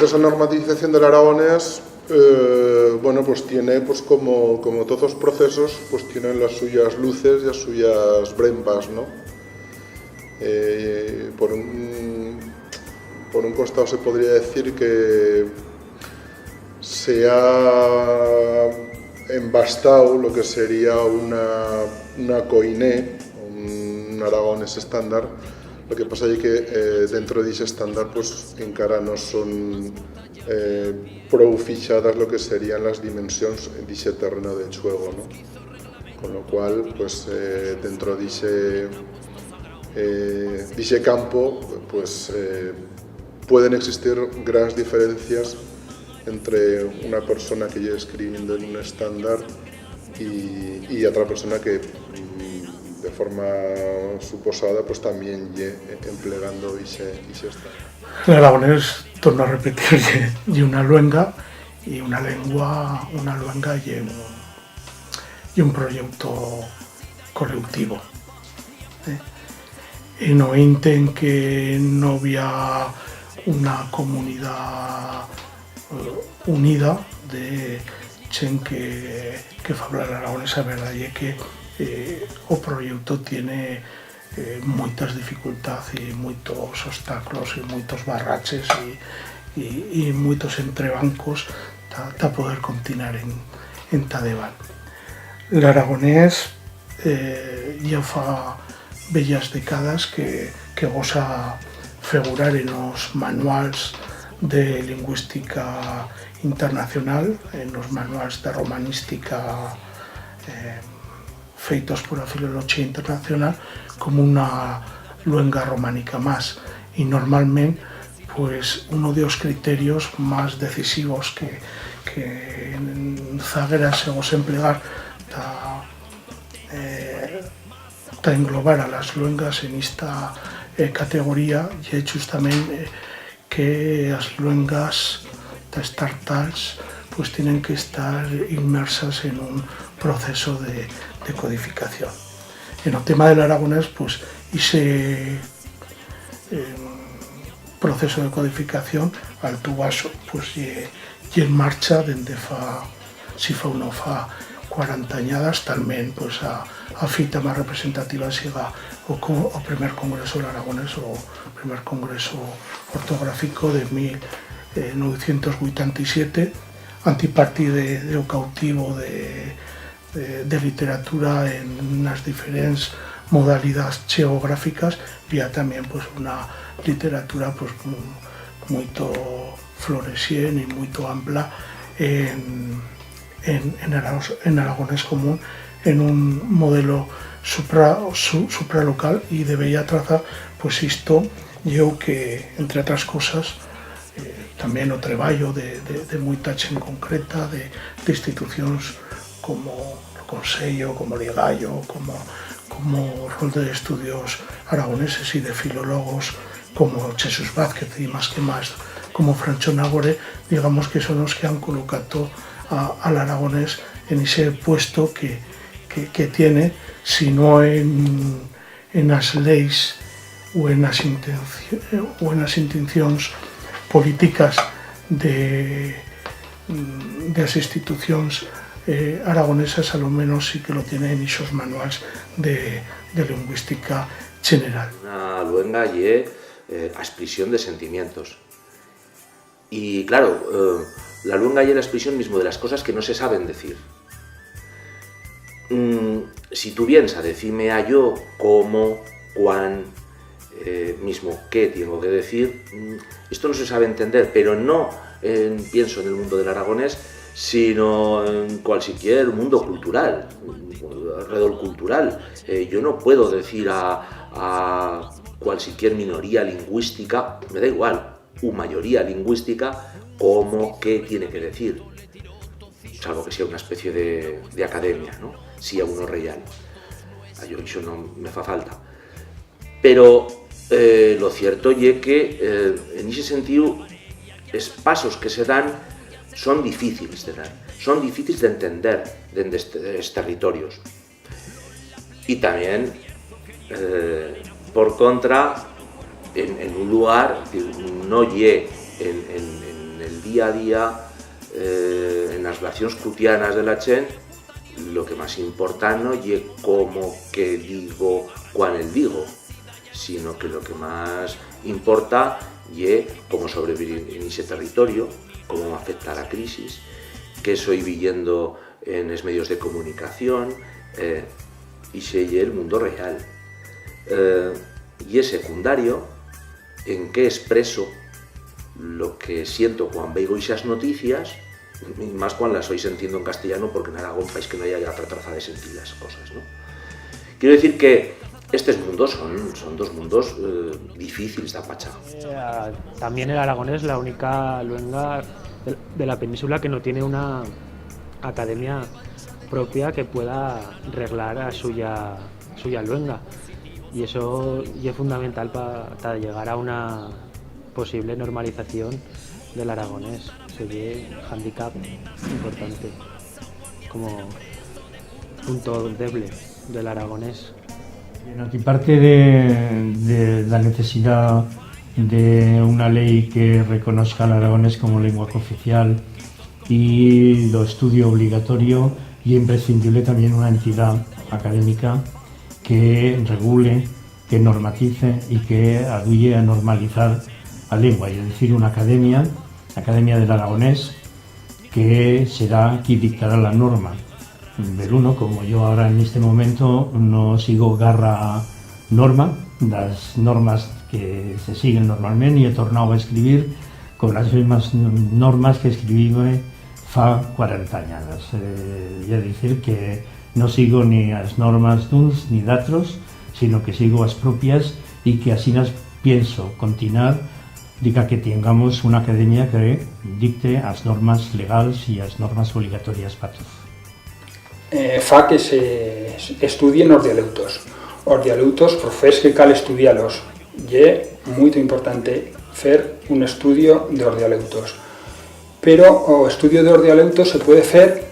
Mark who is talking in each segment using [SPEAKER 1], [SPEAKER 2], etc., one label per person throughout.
[SPEAKER 1] esa normativización del aragonés, bueno, pues tiene, pues como todos los procesos, pues tienen las suyas luces y las suyas brembas, ¿no? Por un costado se podría decir que se ha embastado lo que sería una coiné, un aragonés estándar. Lo que pasa es que dentro de ese estándar pues encara no son prou fixadas lo que serían las dimensiones de ese terreno de juego, ¿no? Con lo cual, pues dentro de ese campo pues pueden existir grandes diferencias entre una persona que lleva escribiendo en un estándar y otra persona que de forma suposada pues también empleando ese estándar.
[SPEAKER 2] El aragonés, torno a repetir, y una luenga y una lengua, una luenga y un proyecto colectivo. Y no enten que no había una comunidad unida de gente que fabla el aragonés. A verdad es que o proyecto tiene muchas dificultades y muchos obstáculos y muchos barraches y muchos entrebancos para poder continuar en Tadeban. El aragonés ya fa bellas décadas que goza figurar en los manuales de lingüística internacional, en los manuales de romanística feitos por la Filología Internacional como una luenga románica más, y normalmente pues uno de los criterios más decisivos que en Zaguera se os emplear para englobar a las luengas en esta categoría, y justamente que las luengas estatales pues tienen que estar inmersas en un proceso de codificación. En el tema del aragonés, pues ese proceso de codificación al tubaso pues y en marcha desde si fa 40 añadas, también pues a fita más representativa siga o primer congreso del aragonés o primer congreso ortográfico de 1987, antiparti de o cautivo de literatura en las diferentes modalidades geográficas, vía también pues una literatura pues muy floreciente y muy amplia en aragonés común, en un modelo supralocal, y debería trazar pues esto. Yo que, entre otras cosas, también o traballo de mucha gente concreta, de instituciones como el Consello, como Ligallo, como Rol de Estudios Aragoneses y de filólogos como Jesús Vázquez y más como Francho Nagore, digamos que son los que han colocado al aragonés en ese puesto que tiene, si no en las leyes o en las intenciones políticas de las instituciones aragonesas, a lo menos sí que lo tienen en esos manuales de lingüística general.
[SPEAKER 3] Una luenga y expresión de sentimientos. Y claro, la luenga y la expresión mismo de las cosas que no se saben decir. Si tú vienes a decirme a yo cómo, cuán, mismo qué tengo que decir, esto no se sabe entender, pero no pienso en el mundo del aragonés, sino en cualquier mundo cultural, alrededor cultural. Yo no puedo decir a cualquier minoría lingüística, me da igual, o mayoría lingüística, cómo, qué tiene que decir, salvo que sea una especie de academia, ¿no? Si a uno real. A yo eso no me fa falta. Pero lo cierto es que en ese sentido los pasos que se dan son difíciles de dar, son difíciles de entender desde estos territorios. Y también, por contra, en un lugar, no en día a día, en las relaciones cotidianas de la gent, lo que más importa no es cómo que digo, cuán el digo, sino que lo que más importa es cómo sobrevivir en ese territorio, cómo me afecta la crisis, qué estoy viviendo en los medios de comunicación, y ese es el mundo real. Y es secundario en qué expreso lo que siento cuando veo esas noticias, y más cuando las estoy sintiendo en castellano, porque en Aragón país que no haya otra traza de sentir las cosas, ¿no? Quiero decir que estos mundos son dos mundos difíciles de apachar.
[SPEAKER 4] También el aragonés es la única lengua de la península que no tiene una academia propia que pueda reglar a suya lengua. Y eso es fundamental para llegar a una posible normalización del aragonés. Sería un hándicap importante como punto débil del aragonés.
[SPEAKER 5] Aquí parte de la necesidad de una ley que reconozca el aragonés como lengua cooficial y lo estudio obligatorio, y imprescindible también una entidad académica que regule, que normatice y que ayude a normalizar la lengua, es decir, una academia del aragonés, que será quien dictará la norma. Beruno, como yo ahora en este momento no sigo garra norma, las normas que se siguen normalmente, y he tornado a escribir con las mismas normas que escribí fa 40 años. Es decir, que no sigo ni las normas d'uns ni d'altros, sino que sigo las propias, y que así las pienso continuar, diga que tengamos una academia que dicte las normas legales y las normas obligatorias para todos.
[SPEAKER 6] Fa que se estudien os dialectos. Os dialectos profés que cal estudiarlos. Y es muy importante hacer un estudio de los dialectos. Pero o estudio de los dialectos se puede hacer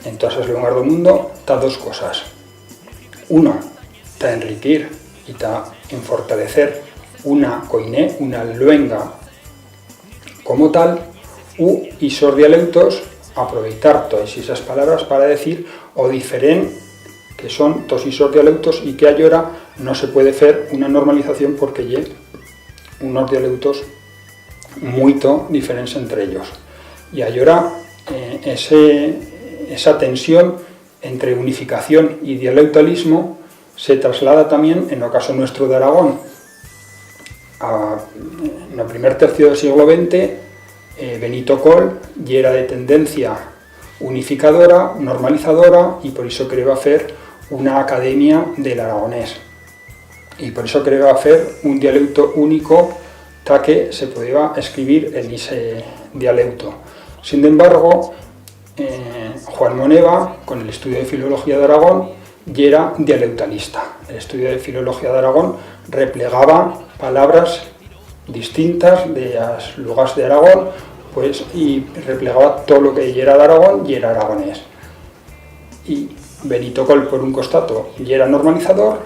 [SPEAKER 6] en todas las lenguas del mundo, ta dos cosas. Uno, ta enriquir y ta en fortalecer una coiné, una lengua como tal, y esos dialectos aprovechar todas esas palabras para decir o diferente que son todos esos dialectos, y que ahora no se puede hacer una normalización porque hay unos dialectos muy diferentes entre ellos. Y ahora esa tensión entre unificación y dialectalismo se traslada también, en el caso nuestro de Aragón, en el primer tercio del siglo XX. Benito Coll ya era de tendencia unificadora, normalizadora, y por eso creó hacer una academia del aragonés. Y por eso creó hacer un dialecto único para que se pudiera escribir en ese dialecto. Sin embargo, Juan Moneva, con el estudio de filología de Aragón, ya era dialectalista. El estudio de filología de Aragón replegaba palabras distintas de las lugares de Aragón, pues, y replegaba todo lo que ya era de Aragón y era aragonés. Y Benito Coll, por un costado, ya era normalizador.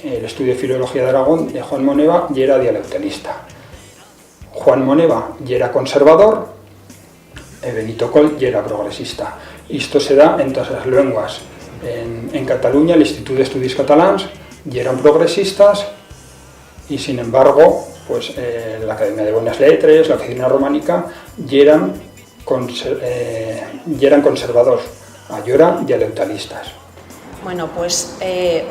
[SPEAKER 6] El estudio de filología de Aragón de Juan Moneva ya era dialectalista. Juan Moneva ya era conservador, Benito Coll ya era progresista. Y esto se da en todas las lenguas. En Cataluña, el Instituto de Estudios Catalans ya eran progresistas, y sin embargo, pues la Academia de Buenas Letras, la Oficina Románica, ya eran conservadores, ahora dialectalistas.
[SPEAKER 7] Bueno, pues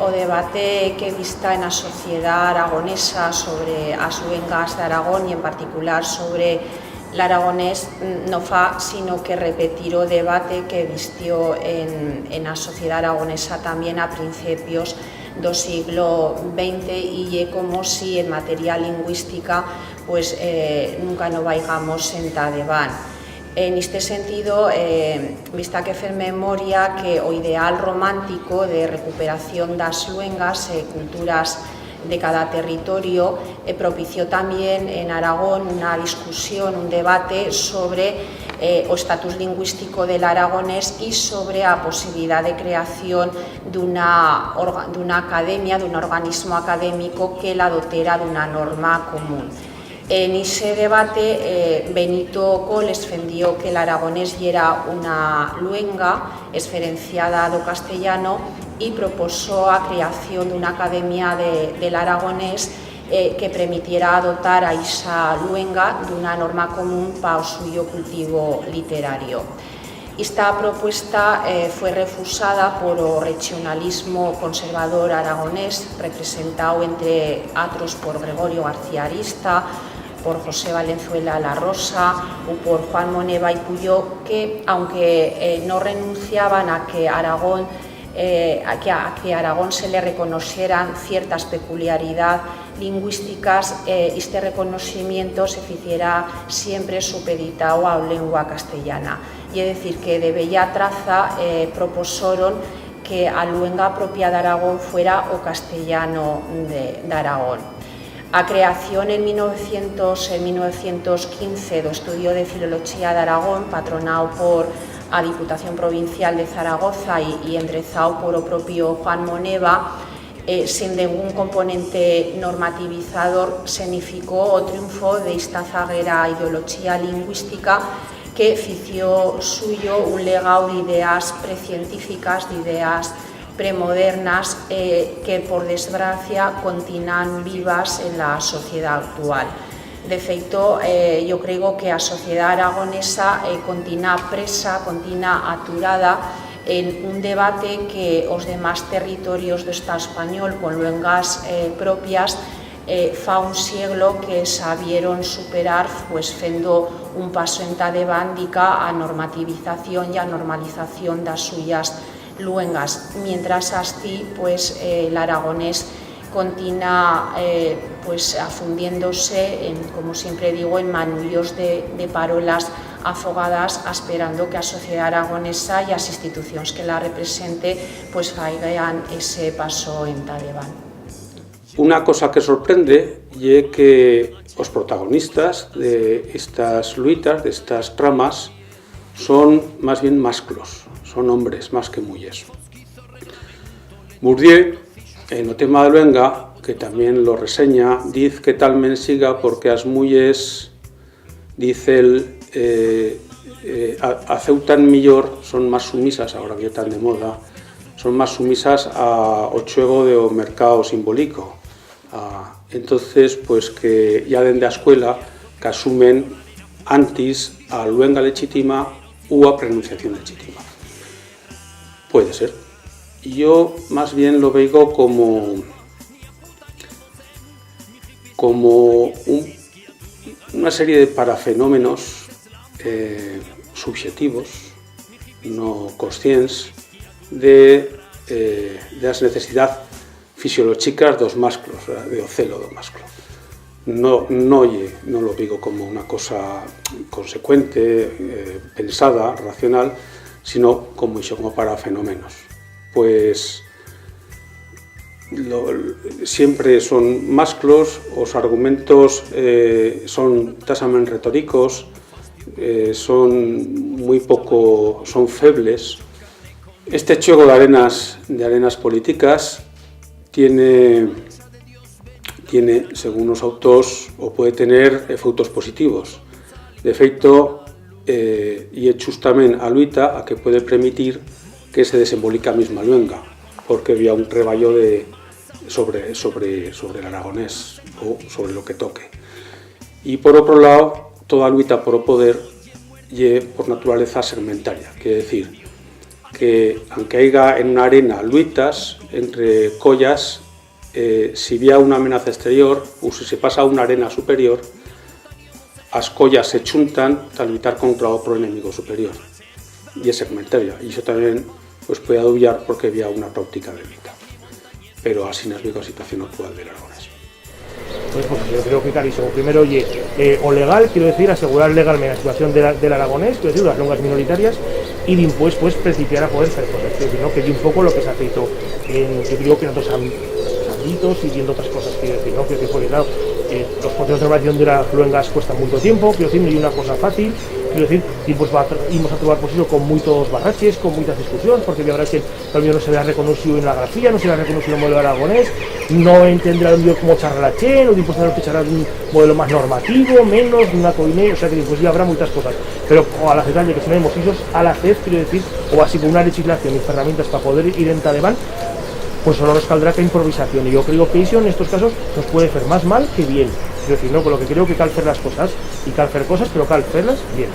[SPEAKER 7] o debate que vista en la sociedad aragonesa sobre as luengas de Aragón, y en particular sobre el aragonés, no fa sino que repetir o debate que vistió en la sociedad aragonesa también a principios del siglo XX, y es como si en materia lingüística pues nunca no vaigamos senta devant. En este sentido, vista que hacer memoria que o ideal romántico de recuperación das luengas e culturas de cada territorio propició también en Aragón una discusión, un debate sobre o estatus lingüístico del aragonés y sobre la posibilidad de creación de una academia, de un organismo académico que la dotera de una norma común. En ese debate, Benito Coll defendió que el aragonés era una luenga esferenciada do castellano y propuso a creación de una academia del aragonés que permitiera dotar a esa luenga de una norma común para el suyo cultivo literario. Esta propuesta fue refusada por el regionalismo conservador aragonés, representado entre otros por Gregorio García Arista, por José Valenzuela La Rosa o por Juan Moneva y Puyó, que aunque no renunciaban a que Aragón se le reconocieran ciertas peculiaridades lingüísticas, este reconocimiento se hiciera siempre supeditado a la lengua castellana. Y es decir, que de bella traza proposaron que a luenga propia de Aragón fuera o castellano de Aragón. A creación en 1915 do Estudio de Filoloxía de Aragón, patronado por a Diputación Provincial de Zaragoza y endrezado por o propio Juan Moneva, sin ningún componente normativizador, significó o triunfo de esta zaguera ideología lingüística que fició suyo un legado de ideas precientíficas, de ideas premodernas que, por desgracia, continúan vivas en la sociedad actual. De feito, yo creo que a sociedade aragonesa continúa presa, continúa aturada en un debate que os demás territorios do Estado español con luengas propias fa un siglo que sabieron superar, pues fendo un paso entadebándica a normativización y a normalización das suyas luengas, mientras así pues el aragonés continúa pues afundiéndose en, como siempre digo, en manullos de parolas afogadas, esperando que a sociedade aragonesa e as institucións que la represente pues faigan ese paso entadebán.
[SPEAKER 8] Una cosa que sorprende é que os protagonistas de estas luitas, de estas tramas, son más bien masclos, son hombres más que mujeres. Bourdieu, en o tema de luenga, que tamén lo reseña, diz que tal men siga porque as mulles, dice el, aceutan millor, son máis sumisas, agora que están de moda, son máis sumisas ao xuego do mercado simbólico. Entonces, pues que ya dende a escuela que asumen antes a luenga legítima ou a pronunciación legítima. Puede ser. Yo más bien lo veo como una serie de parafenómenos subjetivos, no conscientes, de las necesidades fisiológicas dos masclos, de o celo do masclo. No lo digo como una cosa consecuente, pensada, racional, sino como parafenómenos. Pues siempre son masclos, os argumentos son tasamente retóricos, son febles. Este juego de arenas políticas tiene, según los autores, o puede tener efectos positivos. De feito, y é justamente a luita a que puede permitir que se desembolica a mesma luenga, porque había un treballo sobre el aragonés ou sobre lo que toque. Y por otro lado, toda luita por o poder é por naturaleza segmentaria, quiere decir que aunque haya en una arena luitas entre collas, si había una amenaza exterior ou si se pasa a una arena superior, as collas se chuntan para luitar contra otro enemigo superior, y es segmentaria, y eso también pues puede adullar porque había una práctica de lucha, pero así no es la situación actual del aragonés.
[SPEAKER 9] Pues yo creo que clarísimo. Primero, o legal, quiero decir, asegurar legalmente la situación del aragonés, quiero decir, las lenguas minoritarias, y después pues principiar a poder ser protección, ¿no? Que es un poco lo que se ha feito yo creo que en otros ámbitos y viendo otras cosas, quiero decir, ¿no? Que porque claro, los procesos de normalización de las luengas cuestan mucho tiempo, quiero decir, no hay una cosa fácil, quiero decir, y pues íbamos a trobar pues eso, con moitos barraches, con moitas discusións, porque a verdade que tamén non se verá reconocido en la grafía, non se verá reconocido en o modelo aragonés, non entenderá un como charlar a Chen, ou pues que charlar un modelo máis normativo, menos, unha coine, o sea que pues ya habrá moitas cosas, pero a la detalle que son isos a la vez, quiero decir, o así con una legislación y herramientas para poder ir en Taliban, pues solo nos caldrá que improvisación, y yo creo que eso en estos casos nos puede hacer más mal que bien. Es decir, ¿no? Con lo que creo que cal hacer las cosas, y cal hacer cosas, pero cal hacerlas bien.